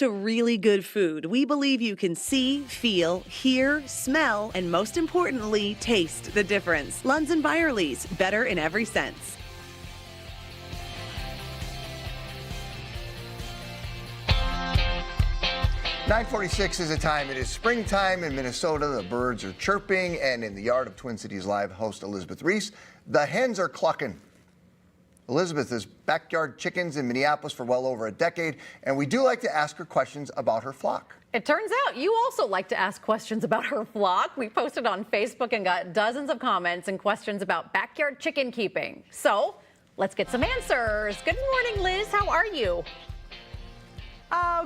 to really good food, we believe you can see, feel, hear, smell, and most importantly, taste the difference. Lunds & Byerly's, better in every sense. .46 is the time. It is springtime in Minnesota. The birds are chirping, and in the yard of Twin Cities Live host Elizabeth Reese, the hens are clucking. Elizabeth has backyard chickens in Minneapolis for well over a decade, and we do like to ask her questions about her flock. It turns out you also like to ask questions about her flock. We posted on Facebook and got dozens of comments and questions about backyard chicken keeping. So let's get some answers. Good morning, Liz. How are you?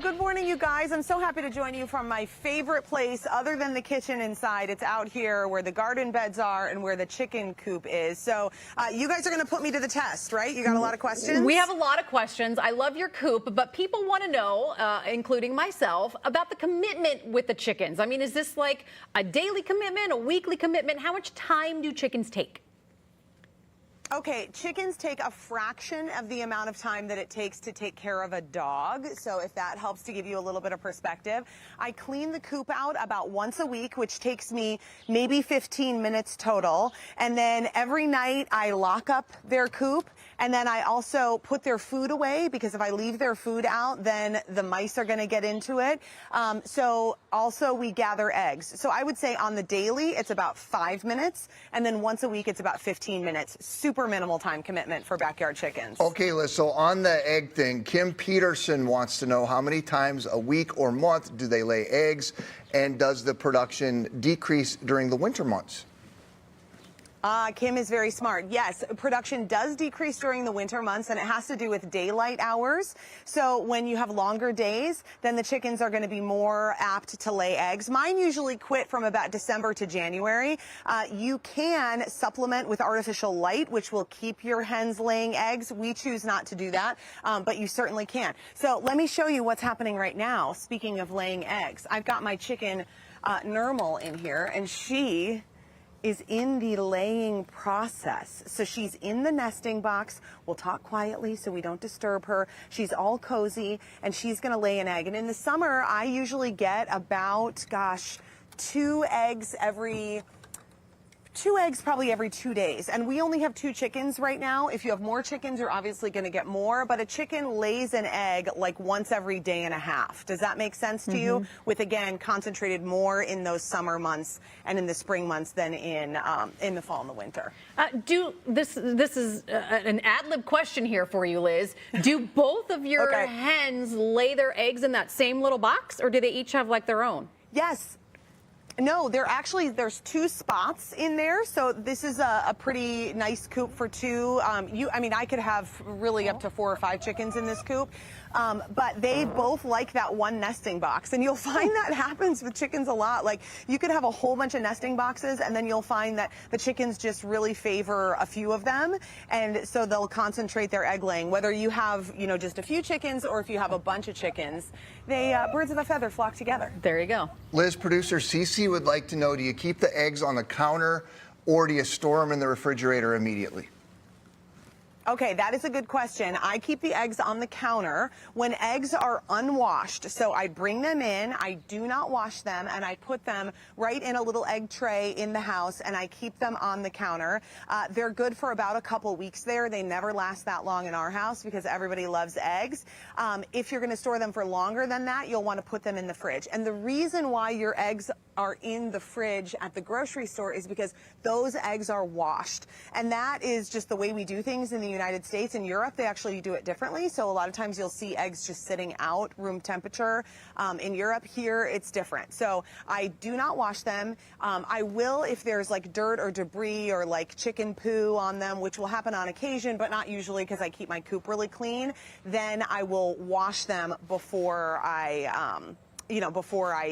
Good morning, you guys. I'm so happy to join you from my favorite place other than the kitchen inside. It's out here where the garden beds are and where the chicken coop is. So you guys are going to put me to the test, right? You got a lot of questions? We have a lot of questions. I love your coop, but people want to know, including myself, about the commitment with the chickens. I mean, is this like a daily commitment, a weekly commitment? How much time do chickens take? Okay, chickens take a fraction of the amount of time that it takes to take care of a dog. So if that helps to give you a little bit of perspective, I clean the coop out about once a week, which takes me maybe 15 minutes total. And then every night I lock up their coop. And then I also put their food away, because if I leave their food out, then the mice are going to get into it. So also we gather eggs. So I would say on the daily, it's about 5 minutes. And then once a week, it's about 15 minutes. Super minimal time commitment for backyard chickens. Okay, Liz, so on the egg thing, Kim Peterson wants to know how many times a week or month do they lay eggs, and does the production decrease during the winter months? Kim is very smart. Yes, production does decrease during the winter months, and it has to do with daylight hours. So when you have longer days, then the chickens are going to be more apt to lay eggs. Mine usually quit from about December to January. You can supplement with artificial light, which will keep your hens laying eggs. We choose not to do that, but you certainly can. So let me show you what's happening right now. Speaking of laying eggs, I've got my chicken Normal in here, and she is in the laying process. So she's in the nesting box. We'll talk quietly so we don't disturb her. She's all cozy, and she's gonna lay an egg. And in the summer, I usually get about, gosh, two eggs probably every 2 days. And we only have 2 chickens right now. If you have more chickens, you're obviously going to get more. But a chicken lays an egg like once every day and a half. Does that make sense to you? With, again, concentrated more in those summer months and in the spring months than in the fall and the winter. This is an ad-lib question here for you, Liz. Do both of your hens lay their eggs in that same little box, or do they each have like their own? Yes. No, there's 2 spots in there, so this is a pretty nice coop for 2. I mean, I could have really up to 4 or 5 chickens in this coop, but they both like that one nesting box, and you'll find that happens with chickens a lot. Like, you could have a whole bunch of nesting boxes, and then you'll find that the chickens just really favor a few of them, and so they'll concentrate their egg laying. Whether you have, just a few chickens, or if you have a bunch of chickens, they birds of a feather flock together. There you go. Liz, producer Cece would like to know, do you keep the eggs on the counter, or do you store them in the refrigerator immediately? Okay, that is a good question. I keep the eggs on the counter when eggs are unwashed. So I bring them in, I do not wash them, and I put them right in a little egg tray in the house, and I keep them on the counter. They're good for about a couple weeks there. They never last that long in our house because everybody loves eggs. If you're going to store them for longer than that, you'll want to put them in the fridge. And the reason why your eggs are in the fridge at the grocery store is because those eggs are washed. And that is just the way we do things in the United States. In Europe, they actually do it differently. So a lot of times you'll see eggs just sitting out room temperature. In Europe, here, it's different. So I do not wash them. I will if there's like dirt or debris or like chicken poo on them, which will happen on occasion, but not usually because I keep my coop really clean. Then I will wash them before I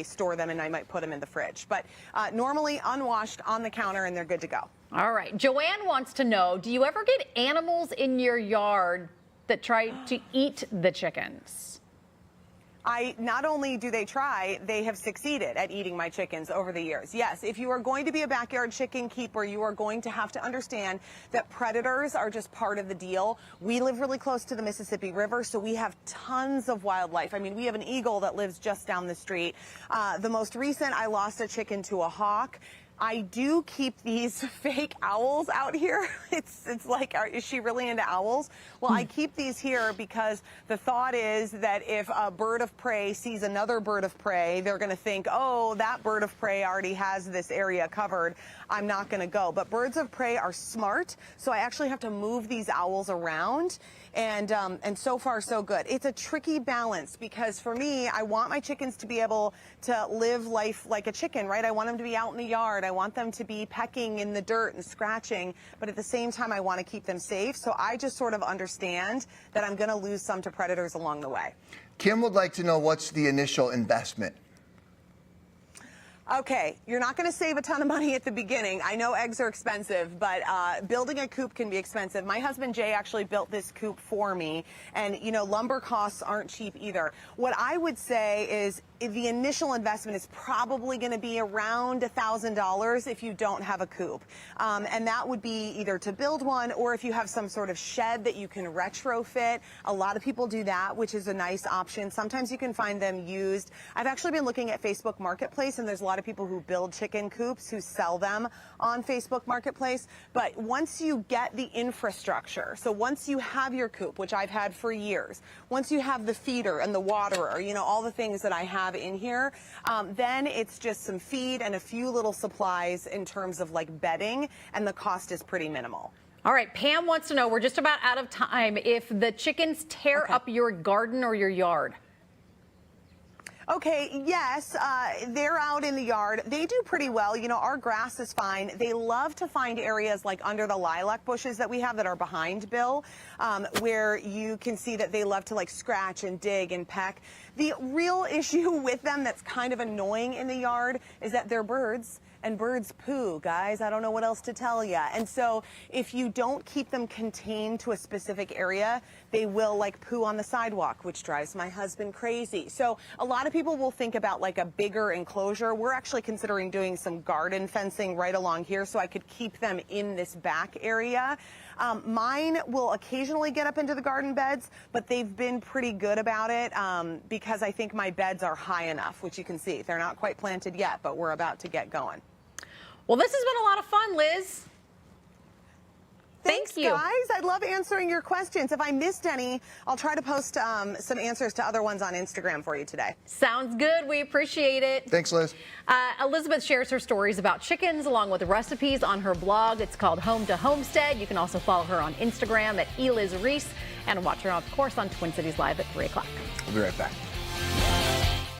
store them, and I might put them in the fridge. But normally unwashed on the counter, and they're good to go. All right. Joanne wants to know, do you ever get animals in your yard that try to eat the chickens? Not only do they try, they have succeeded at eating my chickens over the years. Yes, if you are going to be a backyard chicken keeper, you are going to have to understand that predators are just part of the deal. We live really close to the Mississippi River, so we have tons of wildlife. I mean, we have an eagle that lives just down the street. The most recent, I lost a chicken to a hawk. I do keep these fake owls out here. It's like, is she really into owls? Well, I keep these here because the thought is that if a bird of prey sees another bird of prey, they're going to think, oh, that bird of prey already has this area covered. I'm not going to go. But birds of prey are smart, so I actually have to move these owls around. And so far, so good. It's a tricky balance because for me, I want my chickens to be able to live life like a chicken, right? I want them to be out in the yard. I want them to be pecking in the dirt and scratching. But at the same time, I want to keep them safe. So I just sort of understand that I'm going to lose some to predators along the way. Kim would like to know what's the initial investment? Okay, you're not going to save a ton of money at the beginning. I know eggs are expensive, but building a coop can be expensive. My husband Jay actually built this coop for me, and you know, lumber costs aren't cheap either. What I would say is the initial investment is probably going to be around $1,000 if you don't have a coop. And that would be either to build one or if you have some sort of shed that you can retrofit. A lot of people do that, which is a nice option. Sometimes you can find them used. I've actually been looking at Facebook Marketplace, and there's a lot of people who build chicken coops who sell them on Facebook Marketplace. But once you get the infrastructure, so once you have your coop, which I've had for years, once you have the feeder and the waterer, you know, all the things that I have in here, then it's just some feed and a few little supplies in terms of like bedding, and the cost is pretty minimal. All right, Pam wants to know, we're just about out of time, if the chickens tear up your garden or your yard. Okay, yes, they're out in the yard. They do pretty well. You know, our grass is fine. They love to find areas like under the lilac bushes that we have that are behind Bill, where you can see that they love to like scratch and dig and peck. The real issue with them that's kind of annoying in the yard is that they're birds. And birds poo, guys. I don't know what else to tell you. And so if you don't keep them contained to a specific area, they will like poo on the sidewalk, which drives my husband crazy. So a lot of people will think about like a bigger enclosure. We're actually considering doing some garden fencing right along here so I could keep them in this back area. Mine will occasionally get up into the garden beds, but they've been pretty good about it because I think my beds are high enough, which you can see. They're not quite planted yet, but we're about to get going. Well, this has been a lot of fun, Liz. Thanks, Thank you. guys. I love answering your questions. If I missed any, I'll try to post some answers to other ones on Instagram for you today. Sounds good. We appreciate it. Thanks, Liz. Elizabeth shares her stories about chickens along with recipes on her blog. It's called Home to Homestead. You can also follow her on Instagram at Eliz Reese and watch her, of course, on Twin Cities Live at 3 o'clock. We'll be right back.